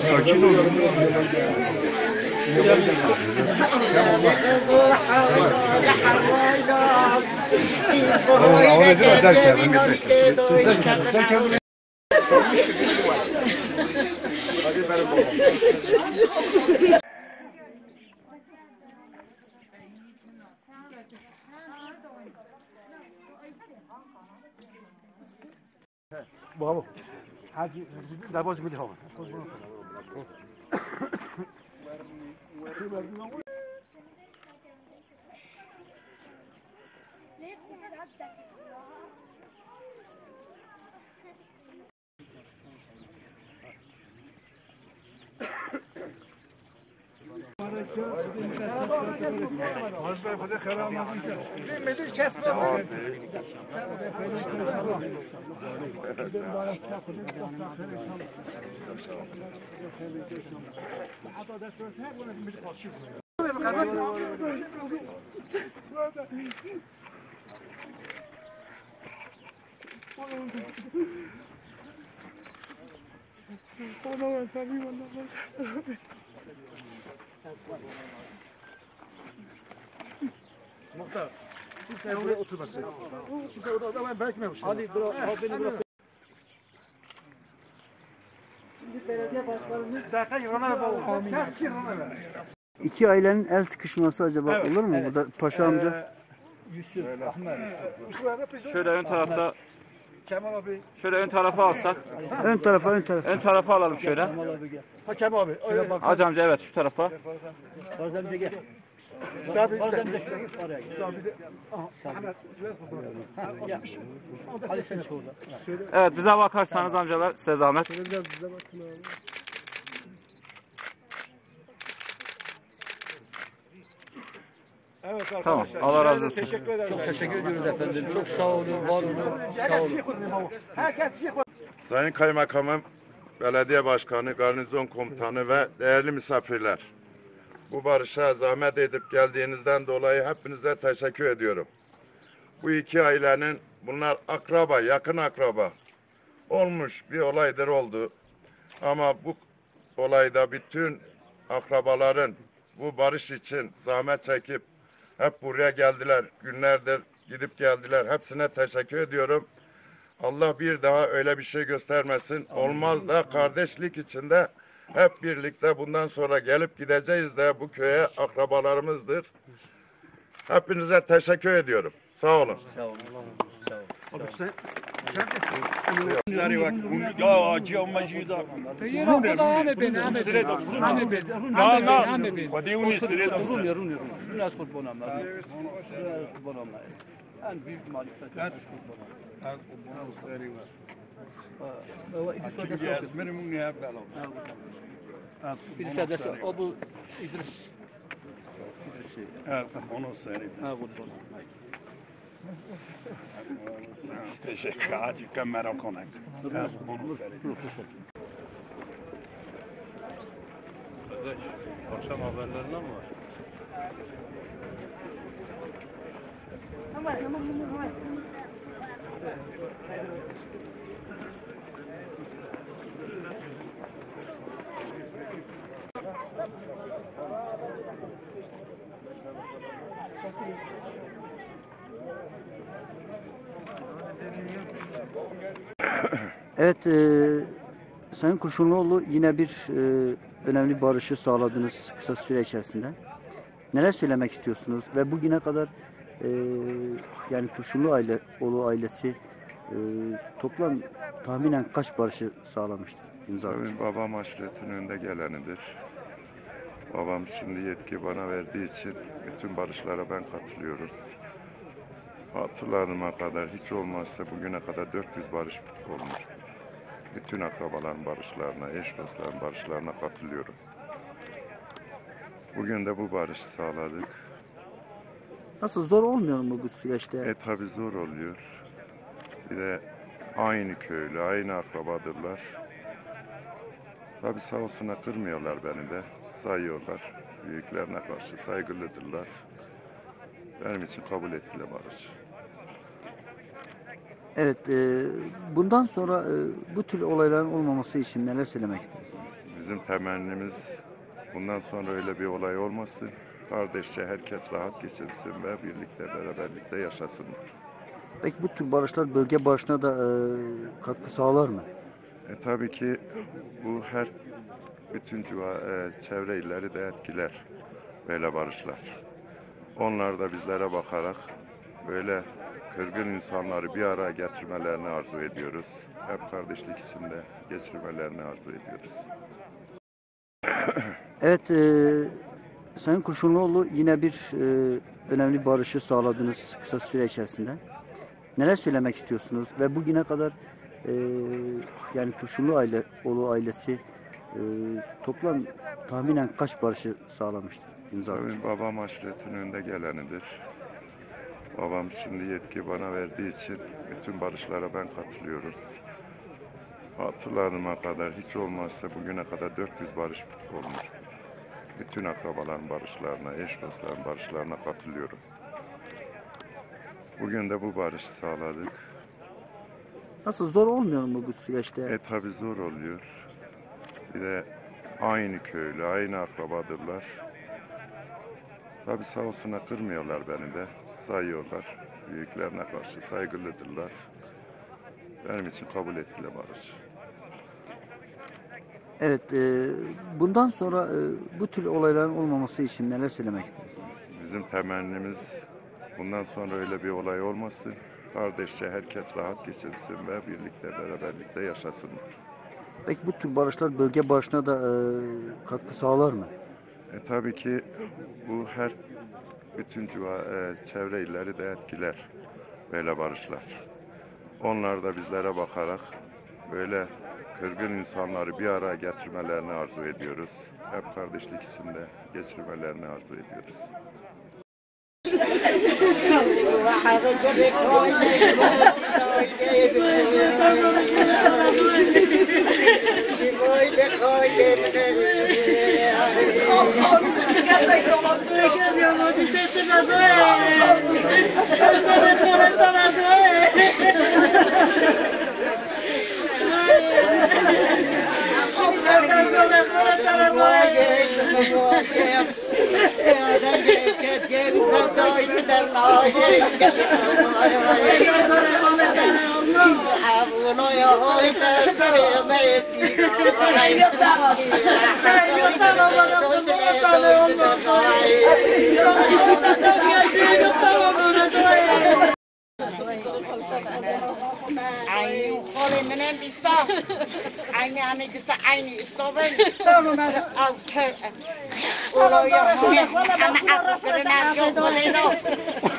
Sakin olun. Bravo. Hadi, d'abord je me dis bravo. Muhtar, kimse buraya oturmasın. Kimse orada ben bekmemiştim. Hadi bırak, beni bırak. Şimdi belediye başkanımız dakika yığına bağlı. Ters yığına. İki ailenin el sıkışması acaba Evet, olur mu evet. burada Paşa amca? Yusuf, Ahmet. Şöyle ön tarafta, Kemal abi. şöyle ön tarafa alsak. Ön tarafa, ön tarafa. Ön tarafa alalım şöyle. Kemal abi gel. Ha Kemal abi. Şöyle bak. Hacı amca evet şu tarafa. Fazla amca gel. Fazla amca şuraya git oraya git. Hadi sen çık orada. Evet bize bakarsanız amcalar size zahmet. Evet arkadaşlar. Tamam, Allah razı olsun. Teşekkür ederim. Çok teşekkür ediyoruz efendim. Çok sağ olun, var olun. Sağ olun. Sayın Kaymakamım, Belediye Başkanı, Garnizon Komutanı ve değerli misafirler. Bu barışa zahmet edip geldiğinizden dolayı hepinize teşekkür ediyorum. Bu iki ailenin, bunlar akraba, yakın akraba. Olmuş bir olaydır oldu. Ama bu olayda bütün akrabaların bu barış için zahmet çekip hep buraya geldiler. Günlerdir gidip geldiler. Hepsine teşekkür ediyorum. Allah bir daha öyle bir şey göstermesin. Olmaz da kardeşlik içinde hep birlikte bundan sonra gelip gideceğiz de bu köye akrabalarımızdır. Hepinize teşekkür ediyorum. Sağ olun. Sağ olun. Sağ olun. Ya acı ama jiza. Biraz kurban olma. Biraz kurban olma. En büyük marifet. Birisi adresi, o bu İdris. İdris'i. Evet, onu söyleyeyim. Ha kurban olma. Teşekkür acı kamera konak. Evet, onu söyleyeyim. Akşam haberlerine mi var? Evet, Sayın Kurşunluoğlu yine bir önemli barışı sağladınız kısa süre içerisinde. Neler söylemek istiyorsunuz ve bugüne kadar yani Kurşunluoğlu ailesi toplam tahminen kaç barışı sağlamıştır? Tabii babam aşiretin önde gelenidir. Babam şimdi yetki bana verdiği için bütün barışlara ben katılıyorum. Hatırladığıma kadar hiç olmazsa bugüne kadar 400 barış olmuş. Bütün akrabaların barışlarına, eş dostların barışlarına katılıyorum. Bugün de bu barışı sağladık. Nasıl, zor olmuyor mu bu süreçte? Tabi zor oluyor. Bir de aynı köylü, aynı akrabadırlar. Tabi sağ olsunlar, kırmıyorlar beni de. Sayıyorlar. Büyüklerine karşı saygılıdırlar. Benim için kabul ettiler barışı. Evet, bundan sonra bu tür olayların olmaması için neler söylemek istersiniz? Bizim temennimiz bundan sonra öyle bir olay olmasın. Kardeşçe herkes rahat geçinsin ve birlikte, beraberlikte yaşasınlar. Peki bu tür barışlar bölge barışına da katkı sağlar mı? Tabii ki bu bütün çevre illeri de etkiler böyle barışlar. Onlar da bizlere bakarak böyle kırgın insanları bir araya getirmelerini arzu ediyoruz. Hep kardeşlik içinde geçirmelerini arzu ediyoruz. Evet, Sayın Kurşunluoğlu, yine bir önemli barışı sağladınız kısa süre içerisinde. Neler söylemek istiyorsunuz ve bugüne kadar yani Kurşunluoğlu ailesi toplam tahminen kaç barışı sağlamıştır? Tabii babam aşiretin önde gelenidir. Babam şimdi yetki bana verdiği için bütün barışlara ben katılıyorum. Hatırladığıma kadar hiç olmazsa bugüne kadar 400 barış olmuş. Bütün akrabaların barışlarına, eş dostların barışlarına katılıyorum. Bugün de bu barışı sağladık. Nasıl, zor olmuyor mu bu süreçte? Tabi zor oluyor. Bir de aynı köylü, aynı akrabadırlar. Tabi sağ olsunlar, kırmıyorlar beni de. Sayıyorlar. Büyüklerine karşı saygılıdırlar. Benim için kabul ettiler barışı. Evet, bundan sonra bu tür olayların olmaması için neler söylemek istersiniz? Bizim temennimiz bundan sonra öyle bir olay olmasın. Kardeşçe herkes rahat geçinsin ve birlikte, beraberlikte yaşasınlar. Peki bu tür barışlar bölge barışına da katkı sağlar mı? Tabii ki bu bütün çevre illeri de etkiler böyle barışlar. Onlar da bizlere bakarak böyle kırgın insanları bir araya getirmelerini arzu ediyoruz. Hep kardeşlik içinde geçirmelerini arzu ediyoruz. Aynı kolumdan İslam, aynı anıkısa aynı İslam'ın. Tamam ben. Oraya ana akısırına yok koleno.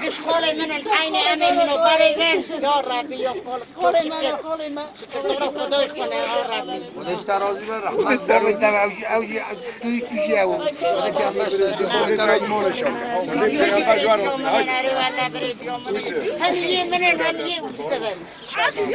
İş kolumdan aynı anımın barıgen. Ya Rabbi yok kolumdan. Şükürler Kudüs bana ya Rabbi. Kudüs tarazı ver. Kudüs tarazı ver. Avcı büyük bir şey o. Kudüs tarazı ver. Tarazı mı olur şimdi? Kudüs tarazı var olsun. Hem yeminin hem yem istedim. Hadi.